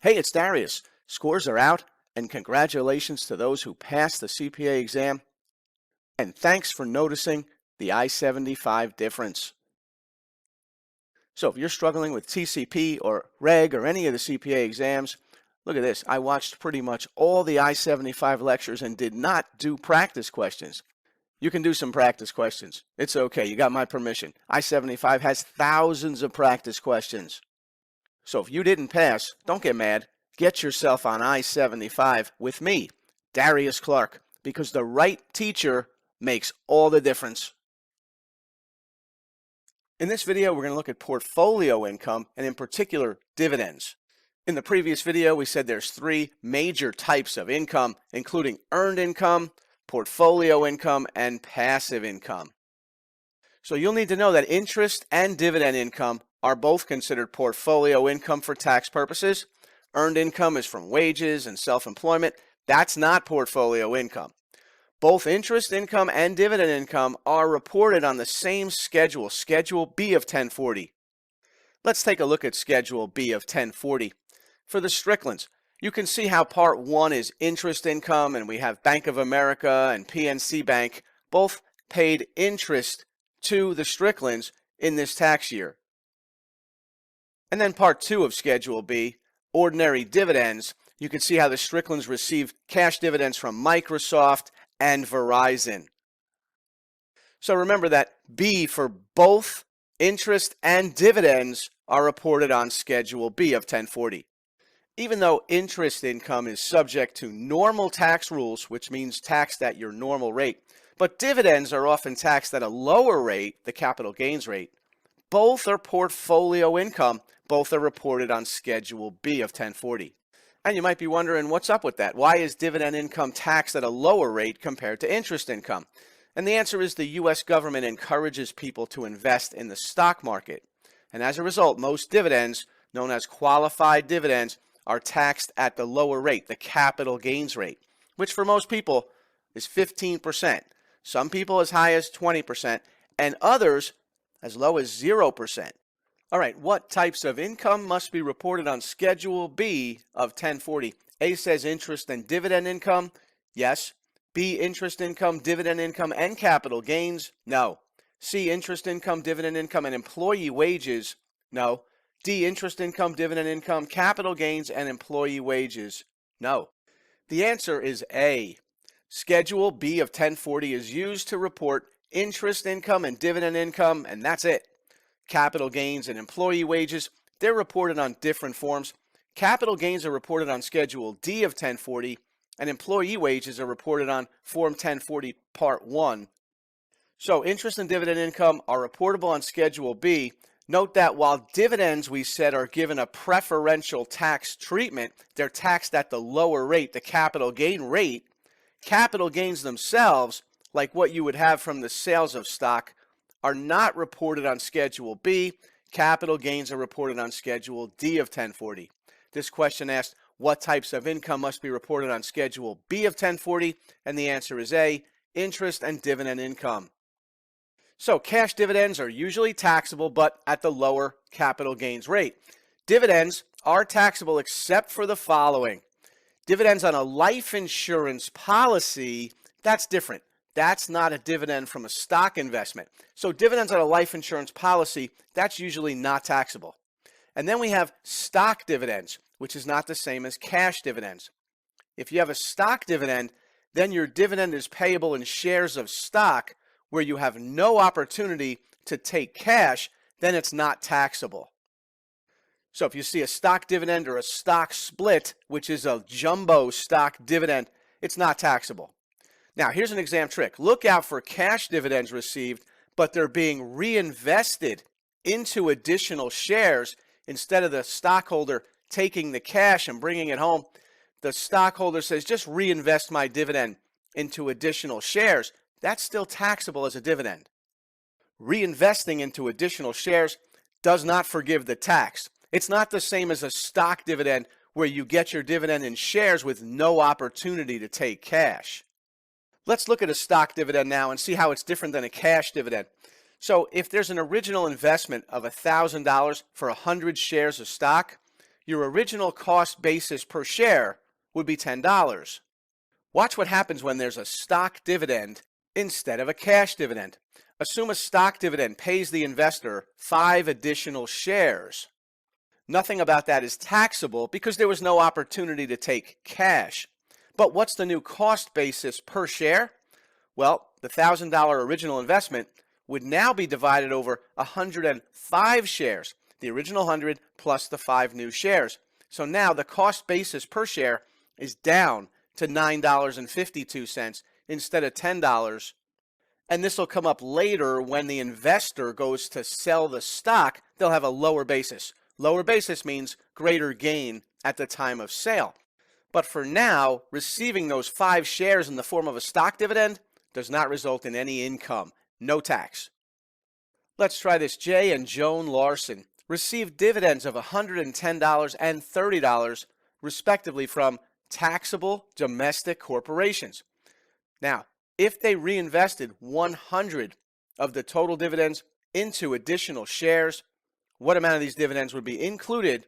Hey, it's Darius. Scores are out, and congratulations to those who passed the CPA exam. And thanks for noticing the I-75 difference. So if you're struggling with TCP or REG or any of the CPA exams, look at this. I watched pretty much all the I-75 lectures and did not do practice questions. You can do some practice questions. It's okay. You got my permission. I-75 has thousands of practice questions. So if you didn't pass, don't get mad. Get yourself on I-75 with me, Darius Clark, because the right teacher makes all the difference. In this video, we're going to look at portfolio income and in particular dividends. In the previous video, we said there's three major types of income, including earned income, portfolio income, and passive income. So you'll need to know that interest and dividend income are both considered portfolio income for tax purposes. Earned income is from wages and self-employment. That's not portfolio income. Both interest income and dividend income are reported on the same schedule, Schedule B of 1040. Let's take a look at Schedule B of 1040. For the Stricklands, you can see how Part 1 is interest income, and we have Bank of America and PNC Bank both paid interest to the Stricklands in this tax year. And then Part 2 of Schedule B, ordinary dividends, you can see how the Stricklands receive cash dividends from Microsoft and Verizon. So remember that B for both interest and dividends are reported on Schedule B of 1040. Even though interest income is subject to normal tax rules, which means taxed at your normal rate, but dividends are often taxed at a lower rate, the capital gains rate. Both are portfolio income. Both are reported on Schedule B of 1040. And you might be wondering, what's up with that? Why is dividend income taxed at a lower rate compared to interest income? And the answer is the U.S. government encourages people to invest in the stock market. And as a result, most dividends, known as qualified dividends, are taxed at the lower rate, the capital gains rate, which for most people is 15%. Some people as high as 20%, and others as low as 0%. All right, what types of income must be reported on Schedule B of 1040? A says interest and dividend income. Yes. B, interest income, dividend income, and capital gains. No. C, interest income, dividend income, and employee wages. No. D, interest income, dividend income, capital gains, and employee wages. No. The answer is A. Schedule B of 1040 is used to report interest income and dividend income, and that's it. Capital gains and employee wages, they're reported on different forms. Capital gains are reported on Schedule D of 1040, and employee wages are reported on Form 1040 Part 1. So interest and dividend income are reportable on Schedule B. Note that while dividends, we said, are given a preferential tax treatment, they're taxed at the lower rate, the capital gain rate. Capital gains themselves, like what you would have from the sales of stock, are not reported on Schedule B. Capital gains are reported on Schedule D of 1040. This question asked, what types of income must be reported on Schedule B of 1040? And the answer is A, interest and dividend income. So cash dividends are usually taxable, but at the lower capital gains rate. Dividends are taxable except for the following. Dividends on a life insurance policy, that's different. That's not a dividend from a stock investment. So dividends on a life insurance policy, that's usually not taxable. And then we have stock dividends, which is not the same as cash dividends. If you have a stock dividend, then your dividend is payable in shares of stock where you have no opportunity to take cash, then it's not taxable. So if you see a stock dividend or a stock split, which is a jumbo stock dividend, it's not taxable. Now, here's an exam trick. Look out for cash dividends received, but they're being reinvested into additional shares instead of the stockholder taking the cash and bringing it home. The stockholder says, just reinvest my dividend into additional shares. That's still taxable as a dividend. Reinvesting into additional shares does not forgive the tax. It's not the same as a stock dividend where you get your dividend in shares with no opportunity to take cash. Let's look at a stock dividend now and see how it's different than a cash dividend. So if there's an original investment of $1,000 for 100 shares of stock, your original cost basis per share would be $10. Watch what happens when there's a stock dividend instead of a cash dividend. Assume a stock dividend pays the investor 5 additional shares. Nothing about that is taxable because there was no opportunity to take cash. But what's the new cost basis per share? Well, the $1,000 original investment would now be divided over 105 shares, the original 100 plus the 5 new shares. So now the cost basis per share is down to $9.52 instead of $10. And this will come up later when the investor goes to sell the stock. They'll have a lower basis. Lower basis means greater gain at the time of sale. But for now, receiving those 5 shares in the form of a stock dividend does not result in any income, no tax. Let's try this. Jay and Joan Larson received dividends of $110 and $30, respectively, from taxable domestic corporations. Now, if they reinvested 100 of the total dividends into additional shares, what amount of these dividends would be included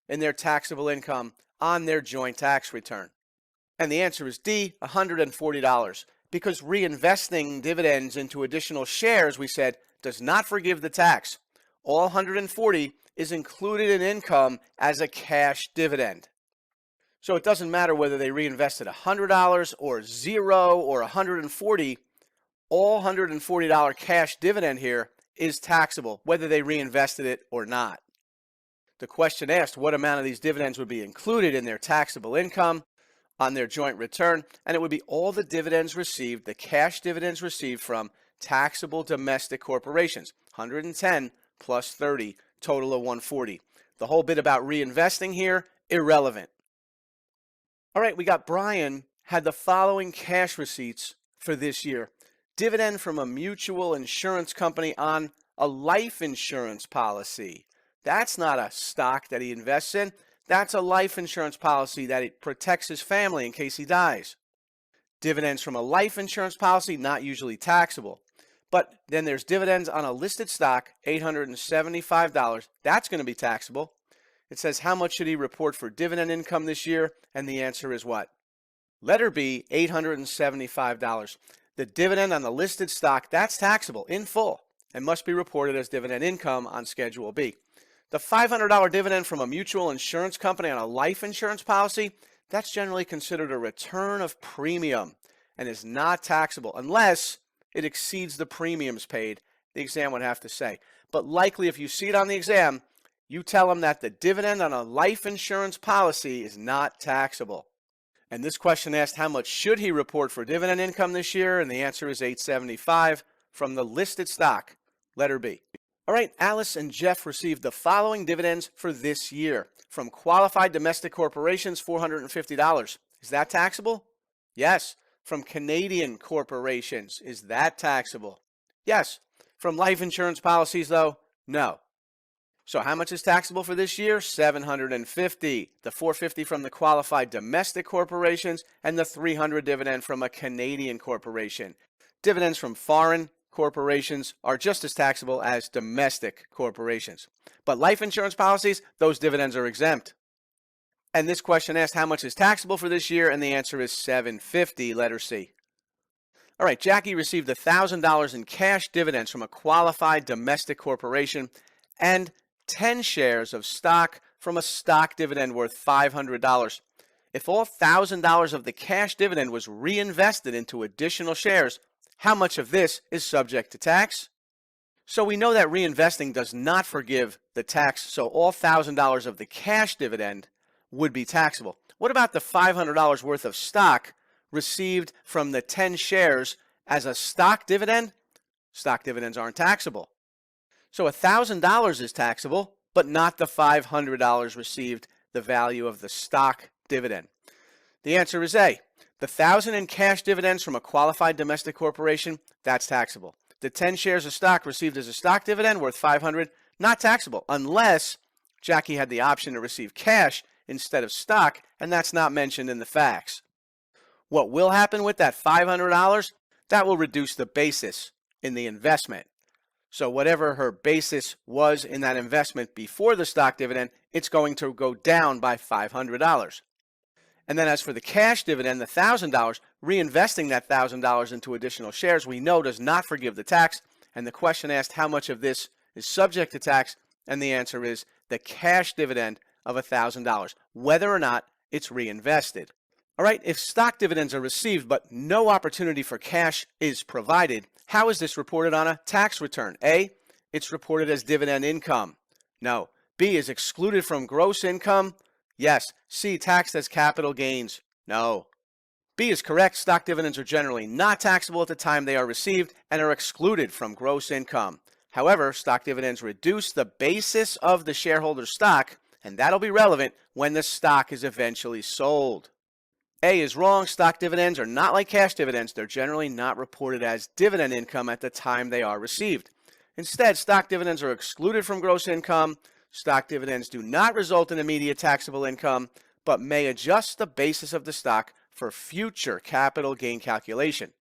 in their taxable income on their joint tax return? And the answer is D, $140, because reinvesting dividends into additional shares, we said, does not forgive the tax. All 140 is included in income as a cash dividend. So it doesn't matter whether they reinvested $100 or $0 or $140, all $140 cash dividend here is taxable, whether they reinvested it or not. The question asked what amount of these dividends would be included in their taxable income on their joint return, and it would be all the dividends received, the cash dividends received from taxable domestic corporations, 110 plus 30, total of 140. The whole bit about reinvesting here, irrelevant. All right, we got Brian had the following cash receipts for this year. Dividend from a mutual insurance company on a life insurance policy. That's not a stock that he invests in. That's a life insurance policy that it protects his family in case he dies. Dividends from a life insurance policy, not usually taxable. But then there's dividends on a listed stock, $875. That's going to be taxable. It says, how much should he report for dividend income this year? And the answer is what? Letter B, $875. The dividend on the listed stock, that's taxable in full and must be reported as dividend income on Schedule B. The $500 dividend from a mutual insurance company on a life insurance policy, that's generally considered a return of premium and is not taxable unless it exceeds the premiums paid, the exam would have to say. But likely if you see it on the exam, you tell them that the dividend on a life insurance policy is not taxable. And this question asked how much should he report for dividend income this year, and the answer is $875 from the listed stock, letter B. All right, Alice and Jeff received the following dividends for this year. From qualified domestic corporations, $450. Is that taxable? Yes. From Canadian corporations, is that taxable? Yes. From life insurance policies, though, no. So how much is taxable for this year? $750. The $450 from the qualified domestic corporations and the $300 dividend from a Canadian corporation. Dividends from foreign corporations are just as taxable as domestic corporations. But life insurance policies, those dividends are exempt. And this question asked how much is taxable for this year, and the answer is $750, letter C. All right, Jackie received $1,000 in cash dividends from a qualified domestic corporation and 10 shares of stock from a stock dividend worth $500. If all $1,000 of the cash dividend was reinvested into additional shares, how much of this is subject to tax? So we know that reinvesting does not forgive the tax, so all $1,000 of the cash dividend would be taxable. What about the $500 worth of stock received from the 10 shares as a stock dividend? Stock dividends aren't taxable. So $1,000 is taxable, but not the $500 received, the value of the stock dividend. The answer is A. The $1,000 in cash dividends from a qualified domestic corporation, that's taxable. The 10 shares of stock received as a stock dividend worth $500, not taxable, unless Jackie had the option to receive cash instead of stock, and that's not mentioned in the facts. What will happen with that $500? That will reduce the basis in the investment. So whatever her basis was in that investment before the stock dividend, it's going to go down by $500. And then as for the cash dividend, the $1,000, reinvesting that $1,000 into additional shares, we know does not forgive the tax. And the question asked how much of this is subject to tax, and the answer is the cash dividend of $1,000, whether or not it's reinvested. All right, if stock dividends are received but no opportunity for cash is provided, how is this reported on a tax return? A, it's reported as dividend income. No. B, is excluded from gross income. Yes. C, taxed as capital gains. No. B is correct. Stock dividends are generally not taxable at the time they are received and are excluded from gross income. However, stock dividends reduce the basis of the shareholder's stock, and that'll be relevant when the stock is eventually sold. A is wrong. Stock dividends are not like cash dividends. They're generally not reported as dividend income at the time they are received. Instead, stock dividends are excluded from gross income. Stock dividends do not result in immediate taxable income, but may adjust the basis of the stock for future capital gain calculation.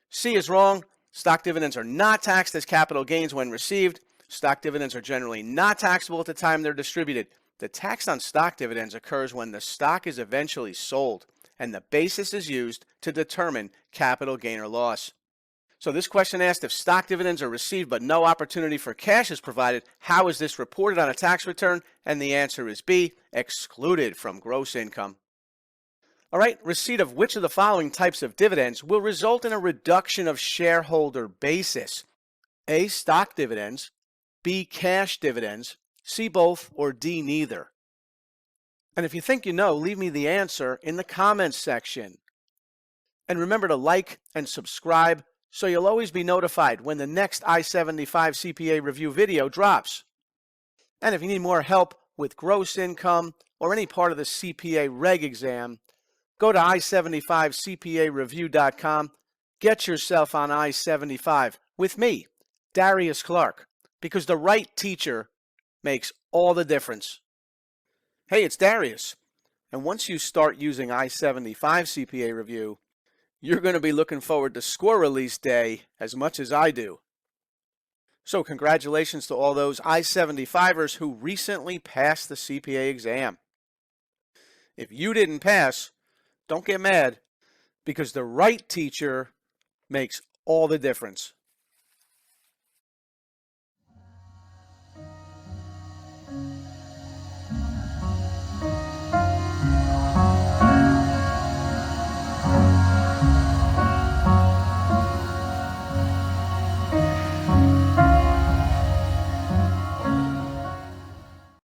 C is wrong. Stock dividends are not taxed as capital gains when received. Stock dividends are generally not taxable at the time they're distributed. The tax on stock dividends occurs when the stock is eventually sold, and the basis is used to determine capital gain or loss. So this question asked if stock dividends are received but no opportunity for cash is provided, how is this reported on a tax return? And the answer is B, excluded from gross income. All right, receipt of which of the following types of dividends will result in a reduction of shareholder basis? A, stock dividends, B, cash dividends, C, both, or D, neither. And if you think you know, leave me the answer in the comments section. And remember to like and subscribe so you'll always be notified when the next I-75 CPA review video drops. And if you need more help with gross income or any part of the CPA REG exam, go to I-75CPAReview.com. Get yourself on I-75 with me, Darius Clark, because the right teacher makes all the difference. Hey, it's Darius. And once you start using I-75 CPA Review, you're going to be looking forward to score release day as much as I do. So congratulations to all those I-75ers who recently passed the CPA exam. If you didn't pass, don't get mad, because the right teacher makes all the difference.